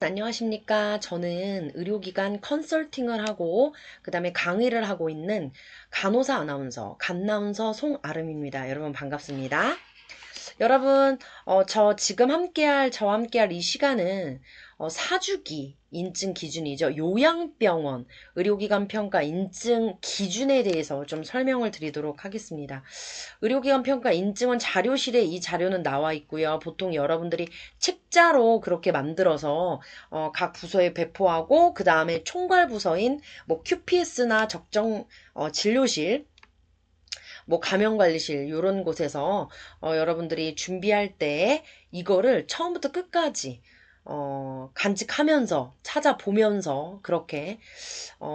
안녕하십니까. 저는 의료기관 컨설팅을 하고, 그 다음에 강의를 하고 있는 간호사 아나운서, 간나운서 송아름입니다. 여러분 반갑습니다. 여러분, 저와 함께할 이 시간은 사주기 인증 기준이죠. 요양병원 의료기관 평가 인증 기준에 대해서 좀 설명을 드리도록 하겠습니다. 의료기관 평가 인증원 자료실에 이 자료는 나와 있고요. 보통 여러분들이 책자로 그렇게 만들어서 각 부서에 배포하고 그 다음에 총괄 부서인 뭐 QPS나 적정 진료실 뭐 감염관리실 이런 곳에서 여러분들이 준비할 때 이거를 처음부터 끝까지 간직하면서 찾아보면서 그렇게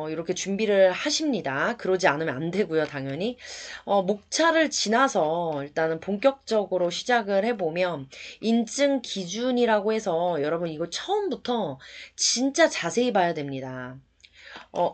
이렇게 준비를 하십니다. 그러지 않으면 안 되고요, 당연히. 목차를 지나서 일단은 본격적으로 시작을 해보면 인증 기준이라고 해서 여러분 이거 처음부터 진짜 자세히 봐야 됩니다.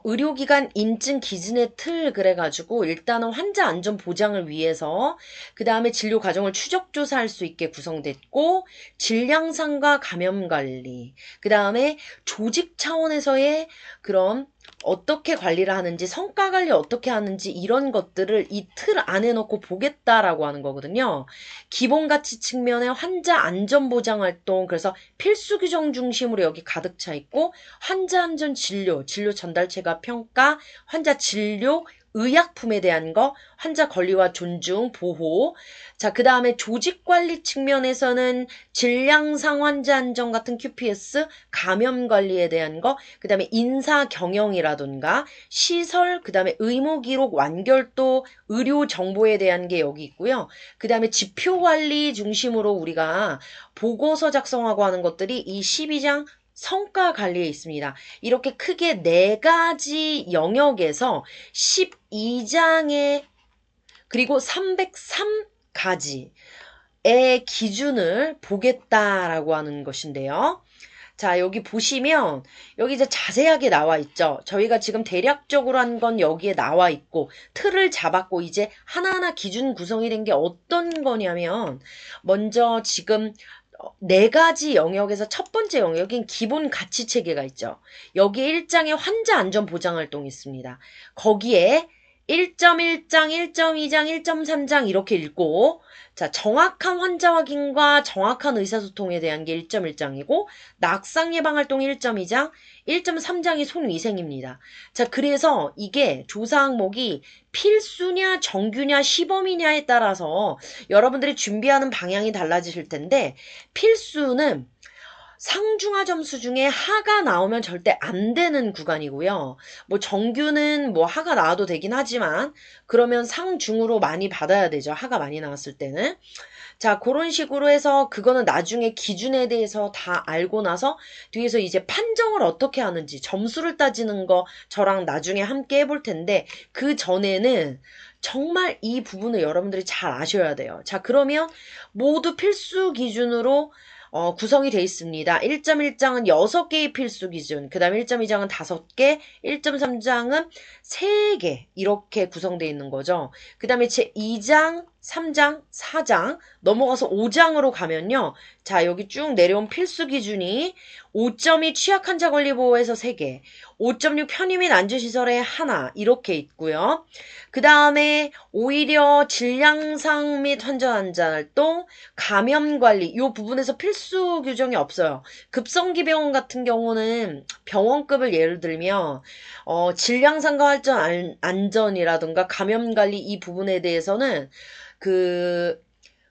의료기관 인증 기준의 틀 그래가지고 일단은 환자 안전 보장을 위해서 그 다음에 진료 과정을 추적 조사할 수 있게 구성됐고 질량상과 감염 관리 그 다음에 조직 차원에서의 그런 어떻게 관리를 하는지 성과 관리 어떻게 하는지 이런 것들을 이 틀 안에 넣고 보겠다라고 하는 거거든요. 기본 가치 측면의 환자 안전 보장 활동 그래서 필수 규정 중심으로 여기 가득 차 있고 환자 안전 진료, 진료 전달체가 평가, 환자 진료, 의약품에 대한 거, 환자 권리와 존중, 보호. 자, 그 다음에 조직 관리 측면에서는 질량상 환자 안전 같은 QPS, 감염 관리에 대한 거, 그 다음에 인사 경영이라든가, 시설, 그 다음에 의무 기록 완결도, 의료 정보에 대한 게 여기 있고요. 그 다음에 지표 관리 중심으로 우리가 보고서 작성하고 하는 것들이 이 12장 성과 관리에 있습니다. 이렇게 크게 네 가지 영역에서 12장에 그리고 303가지의 기준을 보겠다라고 하는 것인데요. 자, 여기 보시면 여기 이제 자세하게 나와 있죠. 저희가 지금 대략적으로 한 건 여기에 나와 있고 틀을 잡았고 이제 하나하나 기준 구성이 된 게 어떤 거냐면 먼저 지금 네 가지 영역에서 첫 번째 영역인 기본 가치 체계가 있죠. 여기 1장에 환자 안전 보장 활동이 있습니다. 거기에 1.1장, 1.2장, 1.3장 이렇게 읽고 자, 정확한 환자 확인과 정확한 의사소통에 대한 게 1.1장이고 낙상 예방 활동이 1.2장, 1.3장이 손위생입니다. 자, 그래서 이게 조사 항목이 필수냐, 정규냐, 시범이냐에 따라서 여러분들이 준비하는 방향이 달라지실 텐데 필수는 상중하 점수 중에 하가 나오면 절대 안 되는 구간이고요. 뭐 정규는 뭐 하가 나와도 되긴 하지만 그러면 상중으로 많이 받아야 되죠. 하가 많이 나왔을 때는. 자, 그런 식으로 해서 그거는 나중에 기준에 대해서 다 알고 나서 뒤에서 이제 판정을 어떻게 하는지 점수를 따지는 거 저랑 나중에 함께 해볼 텐데 그 전에는 정말 이 부분을 여러분들이 잘 아셔야 돼요. 자, 그러면 모두 필수 기준으로 구성이 되어 있습니다. 1.1장은 6개의 필수 기준, 그 다음에 1.2장은 5개, 1.3장은 3개 이렇게 구성되어 있는 거죠. 그 다음에 제2장, 3장, 4장 넘어가서 5장으로 가면요. 자, 여기 쭉 내려온 필수 기준이 5.2 취약 환자 권리 보호에서 3개, 5.6 편의 및 안전시설에 하나 이렇게 있고요. 그 다음에 오히려 질량상 및 환자 활동, 감염 관리 이 부분에서 필수 규정이 없어요. 급성기 병원 같은 경우는 병원급을 예를 들면 질량상과 환자 안전이라든가 감염 관리 이 부분에 대해서는 그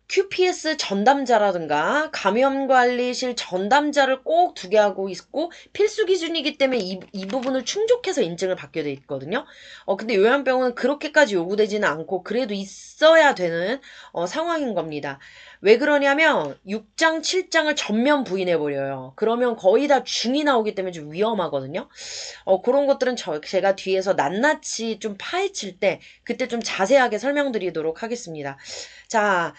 QPS 전담자라든가 감염관리실 전담자를 꼭 두게 하고 있고 필수 기준이기 때문에 이 부분을 충족해서 인증을 받게 돼 있거든요. 근데 요양병원은 그렇게까지 요구되지는 않고 그래도 있어야 되는 상황인 겁니다. 왜 그러냐면 6장, 7장을 전면 부인해버려요. 그러면 거의 다 중이 나오기 때문에 좀 위험하거든요. 그런 것들은 제가 뒤에서 낱낱이 좀 파헤칠 때 그때 좀 자세하게 설명드리도록 하겠습니다. 자,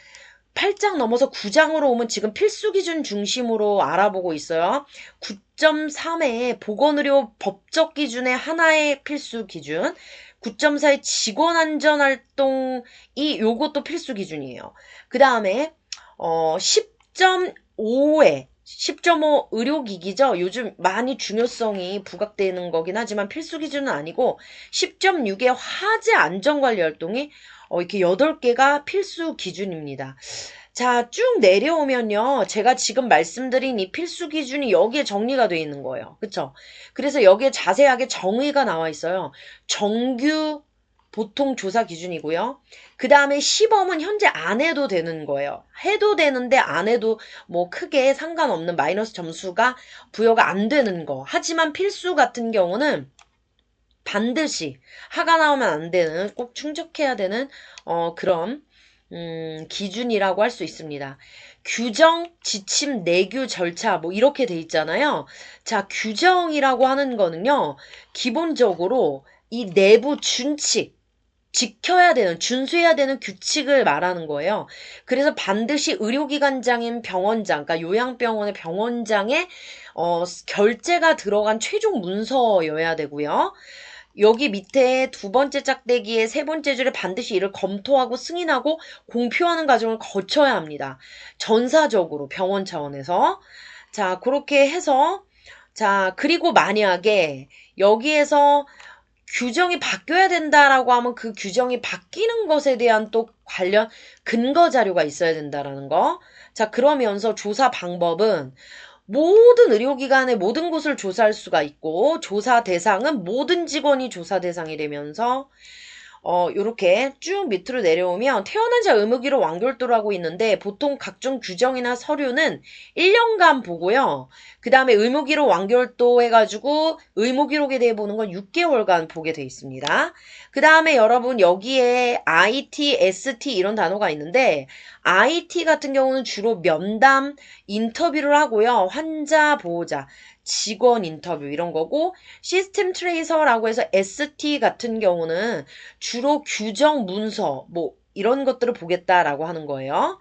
8장 넘어서 9장으로 오면 지금 필수 기준 중심으로 알아보고 있어요. 9.3의 보건의료 법적 기준의 하나의 필수 기준, 9.4의 직원 안전 활동이 요것도 필수 기준이에요. 그 다음에 10.5의 10.5 의료기기죠. 요즘 많이 중요성이 부각되는 거긴 하지만 필수 기준은 아니고 10.6의 화재 안전관리 활동이 이렇게 8개가 필수 기준입니다. 자, 쭉 내려오면요. 제가 지금 말씀드린 이 필수 기준이 여기에 정리가 되어 있는 거예요. 그쵸? 그래서 여기에 자세하게 정의가 나와 있어요. 정규 보통 조사 기준이고요. 그 다음에 시범은 현재 안 해도 되는 거예요. 해도 되는데 안 해도 뭐 크게 상관없는 마이너스 점수가 부여가 안 되는 거. 하지만 필수 같은 경우는 반드시 하가 나오면 안 되는, 꼭 충족해야 되는 그런 기준이라고 할 수 있습니다. 규정, 지침, 내규, 절차 뭐 이렇게 돼 있잖아요. 자, 규정이라고 하는 거는요. 기본적으로 이 내부 준칙, 지켜야 되는, 준수해야 되는 규칙을 말하는 거예요. 그래서 반드시 의료기관장인 병원장, 그러니까 요양병원의 병원장의 결재가 들어간 최종 문서여야 되고요. 여기 밑에 두 번째 짝대기에 세 번째 줄에 반드시 이를 검토하고 승인하고 공표하는 과정을 거쳐야 합니다. 전사적으로 병원 차원에서. 자, 그렇게 해서 자, 그리고 만약에 여기에서 규정이 바뀌어야 된다라고 하면 그 규정이 바뀌는 것에 대한 또 관련 근거 자료가 있어야 된다라는 거. 자, 그러면서 조사 방법은 모든 의료기관의 모든 곳을 조사할 수가 있고 조사 대상은 모든 직원이 조사 대상이 되면서 요렇게 쭉 밑으로 내려오면 태어난 자 의무기록 완결도를 하고 있는데 보통 각종 규정이나 서류는 1년간 보고요. 그 다음에 의무기록 완결도 해가지고 의무기록에 대해 보는 건 6개월간 보게 돼 있습니다. 그 다음에 여러분 여기에 IT, ST 이런 단어가 있는데 IT 같은 경우는 주로 면담, 인터뷰를 하고요. 환자, 보호자. 직원 인터뷰 이런 거고 시스템 트레이서라고 해서 ST 같은 경우는 주로 규정 문서 뭐 이런 것들을 보겠다라고 하는 거예요.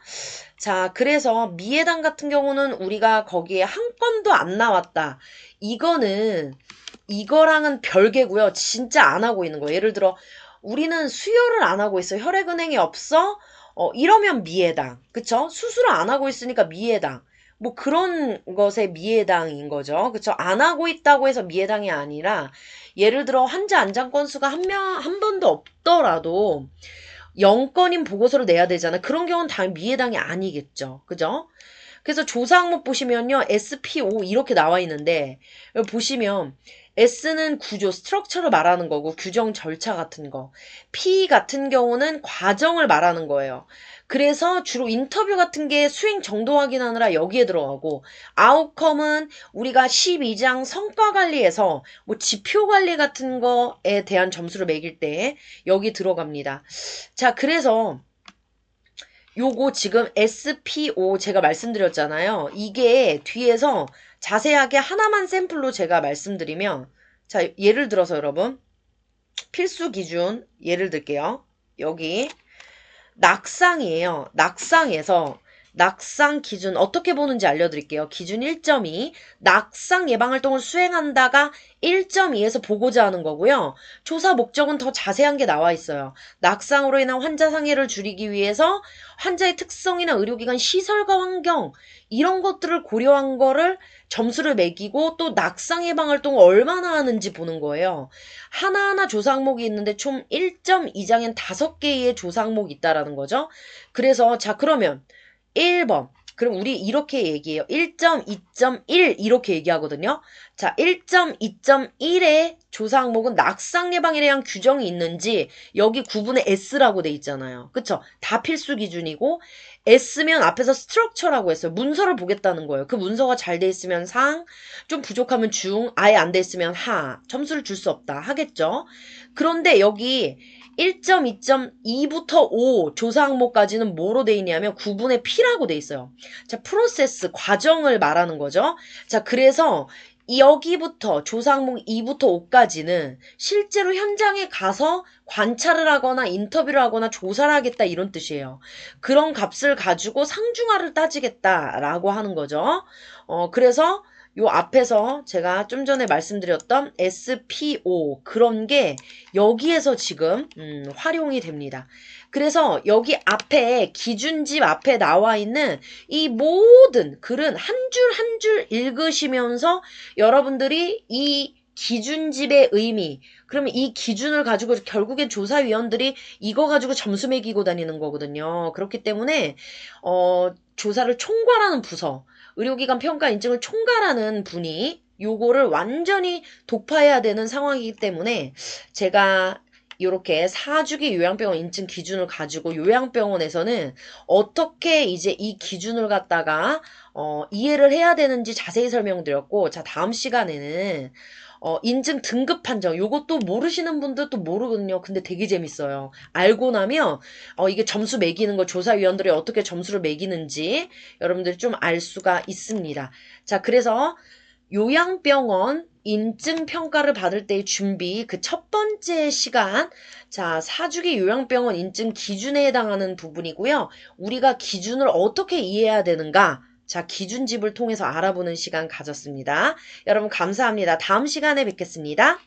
자, 그래서 미해당 같은 경우는 우리가 거기에 한 건도 안 나왔다. 이거는 이거랑은 별개고요. 진짜 안 하고 있는 거예요. 예를 들어 우리는 수혈을 안 하고 있어. 혈액은행이 없어. 이러면 미해당. 그쵸? 수술을 안 하고 있으니까 미해당. 뭐 그런 것에 미해당인 거죠. 그쵸? 안 하고 있다고 해서 미해당이 아니라 예를 들어 환자 안장 건수가 한 번도 없더라도 0건인 보고서를 내야 되잖아. 그런 경우는 당연히 미해당이 아니겠죠. 그죠? 그래서 조사 항목 보시면요. SPO 이렇게 나와 있는데 여기 보시면 S는 구조, 스트럭처를 말하는 거고 규정 절차 같은 거. P 같은 경우는 과정을 말하는 거예요. 그래서 주로 인터뷰 같은 게 수행 정도 확인하느라 여기에 들어가고 아웃컴은 우리가 12장 성과 관리에서 뭐 지표 관리 같은 거에 대한 점수를 매길 때 여기 들어갑니다. 자, 그래서 요거 지금 SPO 제가 말씀드렸잖아요. 이게 뒤에서 자세하게 하나만 샘플로 제가 말씀드리면 자, 예를 들어서 여러분 필수 기준 예를 들게요. 여기 낙상이에요. 낙상에서 낙상 기준 어떻게 보는지 알려드릴게요. 기준 1.2 낙상 예방활동을 수행한다가 1.2에서 보고자 하는 거고요. 조사 목적은 더 자세한 게 나와 있어요. 낙상으로 인한 환자 상해를 줄이기 위해서 환자의 특성이나 의료기관 시설과 환경 이런 것들을 고려한 거를 점수를 매기고 또 낙상 예방활동을 얼마나 하는지 보는 거예요. 하나하나 조사 항목이 있는데 총 1.2장엔 5개의 조사 항목이 있다라는 거죠. 그래서 자 그러면 1번. 그럼 우리 이렇게 얘기해요. 1.2.1 이렇게 얘기하거든요. 자, 1.2.1의 조사 항목은 낙상 예방에 대한 규정이 있는지 여기 구분에 S라고 돼 있잖아요. 그쵸? 다 필수 기준이고 S면 앞에서 스트럭처라고 했어요. 문서를 보겠다는 거예요. 그 문서가 잘 돼 있으면 상, 좀 부족하면 중, 아예 안 돼 있으면 하. 점수를 줄 수 없다 하겠죠? 그런데 여기 1.2.2부터 5 조사 항목까지는 뭐로 돼 있냐면 구분의 P라고 돼 있어요. 자, 프로세스, 과정을 말하는 거죠. 자, 그래서 여기부터 조사 항목 2부터 5까지는 실제로 현장에 가서 관찰을 하거나 인터뷰를 하거나 조사를 하겠다 이런 뜻이에요. 그런 값을 가지고 상중하를 따지겠다라고 하는 거죠. 그래서 요 앞에서 제가 좀 전에 말씀드렸던 SPO 그런 게 여기에서 지금 활용이 됩니다. 그래서 여기 앞에 기준집 앞에 나와 있는 이 모든 글은 한 줄 한 줄 읽으시면서 여러분들이 이 기준집의 의미, 그러면 이 기준을 가지고 결국엔 조사위원들이 이거 가지고 점수 매기고 다니는 거거든요. 그렇기 때문에 조사를 총괄하는 부서, 의료기관 평가 인증을 총괄하는 분이 요거를 완전히 독파해야 되는 상황이기 때문에 제가 이렇게 사주기 요양병원 인증 기준을 가지고 요양병원에서는 어떻게 이제 이 기준을 갖다가 이해를 해야 되는지 자세히 설명드렸고, 자, 다음 시간에는 인증 등급 판정, 요것도 모르시는 분들도 모르거든요. 근데 되게 재밌어요. 알고 나면, 이게 점수 매기는 거, 조사위원들이 어떻게 점수를 매기는지 여러분들이 좀 알 수가 있습니다. 자, 그래서 요양병원 인증평가를 받을 때의 준비, 그 첫 번째 시간, 자, 사주기 요양병원 인증 기준에 해당하는 부분이고요. 우리가 기준을 어떻게 이해해야 되는가? 자, 기준집을 통해서 알아보는 시간 가졌습니다. 여러분 감사합니다. 다음 시간에 뵙겠습니다.